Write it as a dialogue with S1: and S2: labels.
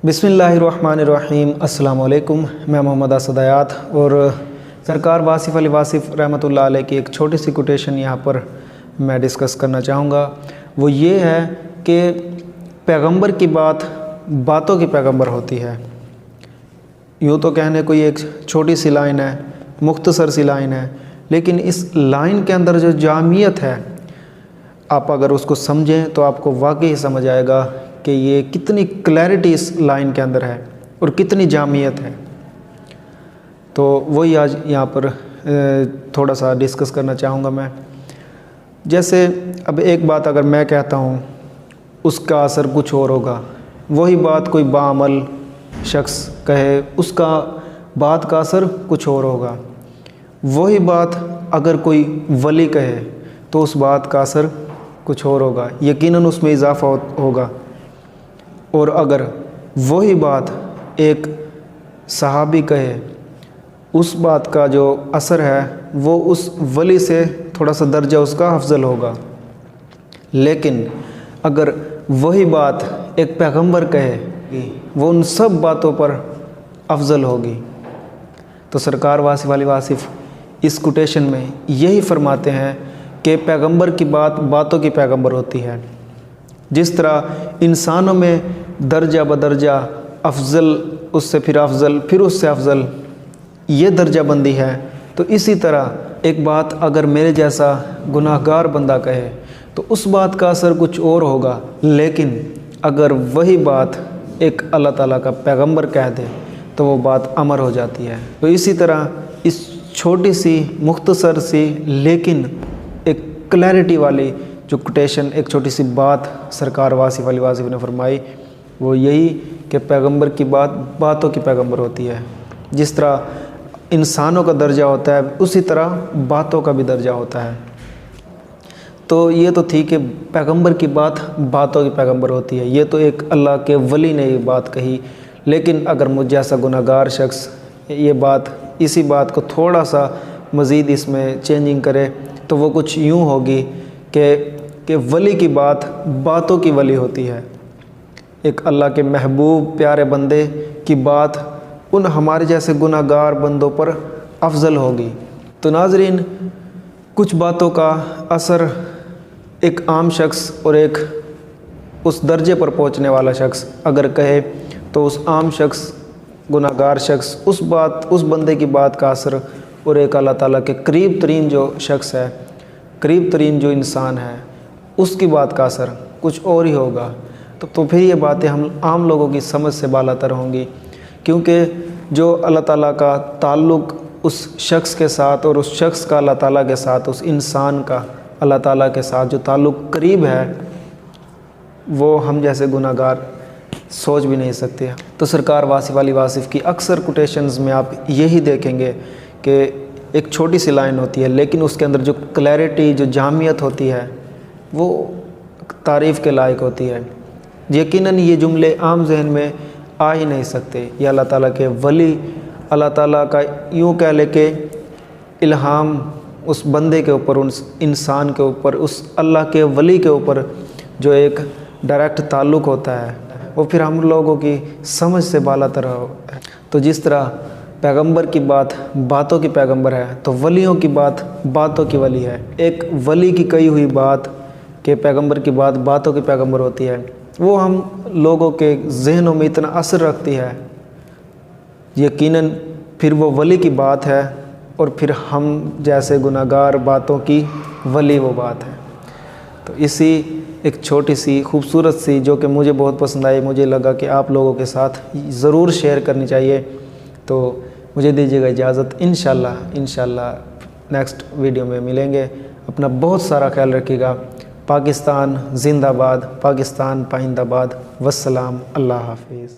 S1: बिस्मिल्लाहिर्रहमानिर्रहीम। अस्सलाम वालेकुम। मैं मोहम्मद असद हयात और सरकार वासिफ़ अली वासिफ़ रहमतुल्लाह अलैह की एक छोटी सी कोटेशन यहाँ पर मैं डिस्कस करना चाहूँगा। वो ये है कि पैगंबर की बात बातों की पैगंबर होती है। यूँ तो कहने को ये एक छोटी सी लाइन है, मुख्तसर सी लाइन है, लेकिन इस लाइन के अंदर जो जामियत है, आप अगर उसको समझें तो आपको वाकई समझ आएगा कि ये कितनी क्लैरिटी इस लाइन के अंदर है और कितनी जामियत है। तो वही आज यहाँ पर थोड़ा सा डिस्कस करना चाहूँगा मैं। जैसे अब एक बात अगर मैं कहता हूँ उसका असर कुछ और होगा, वही बात कोई बाअमल शख्स कहे उसका बात का असर कुछ और होगा, वही बात अगर कोई वली कहे तो उस बात का असर कुछ और होगा, यकीनन उसमें इजाफ़ा होगा। और अगर वही बात एक सहाबी कहे, उस बात का जो असर है वो उस वली से थोड़ा सा दर्जा उसका अफजल होगा। लेकिन अगर वही बात एक पैगंबर कहे, वो उन सब बातों पर अफजल होगी। तो सरकार वासिफ़ अली वासिफ़ इस कोटेशन में यही फरमाते हैं कि पैगंबर की बात बातों की पैगंबर होती है। जिस तरह इंसानों में दर्जा बदर्जा अफजल, उससे फिर अफजल, फिर उससे अफजल, ये दर्जा बंदी है, तो इसी तरह एक बात अगर मेरे जैसा गुनाहगार बंदा कहे तो उस बात का असर कुछ और होगा। लेकिन अगर वही बात एक अल्लाह ताला का पैगंबर कह दे तो वो बात अमर हो जाती है। तो इसी तरह इस छोटी सी मुख्तसर सी लेकिन एक क्लैरिटी वाली जो कोटेशन, एक छोटी सी बात सरकार वासिफ़ अली वासिफ़ ने फरमाई, वो यही कि पैगंबर की बात बातों की पैगंबर होती है। जिस तरह इंसानों का दर्जा होता है उसी तरह बातों का भी दर्जा होता है। तो ये तो थी कि पैगंबर की बात बातों की पैगंबर होती है, ये तो एक अल्लाह के वली ने ये बात कही। लेकिन अगर मुझ जैसा गुनाहगार शख्स ये बात, इसी बात को थोड़ा सा मज़ीद इसमें चेंजिंग करे तो वो कुछ यूँ होगी कि वली की बात बातों की वली होती है। एक अल्लाह के महबूब प्यारे बंदे की बात उन हमारे जैसे गुनाहगार बंदों पर अफजल होगी। तो नाज़रीन, कुछ बातों का असर एक आम शख्स और एक उस दर्जे पर पहुंचने वाला शख्स अगर कहे तो उस आम शख्स, गुनाहगार शख्स, उस बंदे की बात का असर और एक अल्लाह ताला के करीब तरीन जो शख्स है, करीब तरीन जो इंसान है, उसकी बात का असर कुछ और ही होगा। तो फिर ये बातें हम आम लोगों की समझ से बालातर होंगी, क्योंकि जो अल्लाह ताला का ताल्लुक़ उस शख्स के साथ और उस शख्स का अल्लाह ताला के साथ, उस इंसान का अल्लाह ताला के साथ जो ताल्लुक़ करीब है, वो हम जैसे गुनाहगार सोच भी नहीं सकते। तो सरकार वासिफ़ अली वासिफ़ की अक्सर कोटेशंस में आप यही देखेंगे कि एक छोटी सी लाइन होती है, लेकिन उसके अंदर जो क्लैरिटी, जो जामियत होती है, वो तारीफ़ के लायक होती है। यकीनन ये जुमले आम जहन में आ ही नहीं सकते। ये अल्लाह ताला के वली, अल्लाह ताला का यूँ कह ले के इल्हाम उस बंदे के ऊपर, उस इंसान के ऊपर, उस अल्लाह के वली के ऊपर जो एक डायरेक्ट ताल्लुक़ होता है, वो फिर हम लोगों की समझ से बालातर है। तो जिस तरह पैगंबर की बात बातों की पैगंबर है, तो वलियों की बात बातों की वली है। एक वली की कही हुई बात कि पैगंबर की बात बातों की पैगंबर होती है, वो हम लोगों के जहनों में इतना असर रखती है, यकीनन फिर वो वली की बात है और फिर हम जैसे गुनाहगार बातों की वली वो बात है। तो इसी एक छोटी सी खूबसूरत सी जो कि मुझे बहुत पसंद आई, मुझे लगा कि आप लोगों के साथ ज़रूर शेयर करनी चाहिए। तो मुझे दीजिएगा इजाज़त, इंशाल्लाह नेक्स्ट वीडियो में मिलेंगे। अपना बहुत सारा ख्याल रखिएगा। पाकिस्तान जिंदाबाद, पाकिस्तान पाइंदाबाद। वस्सलाम, अल्लाह हाफिज़।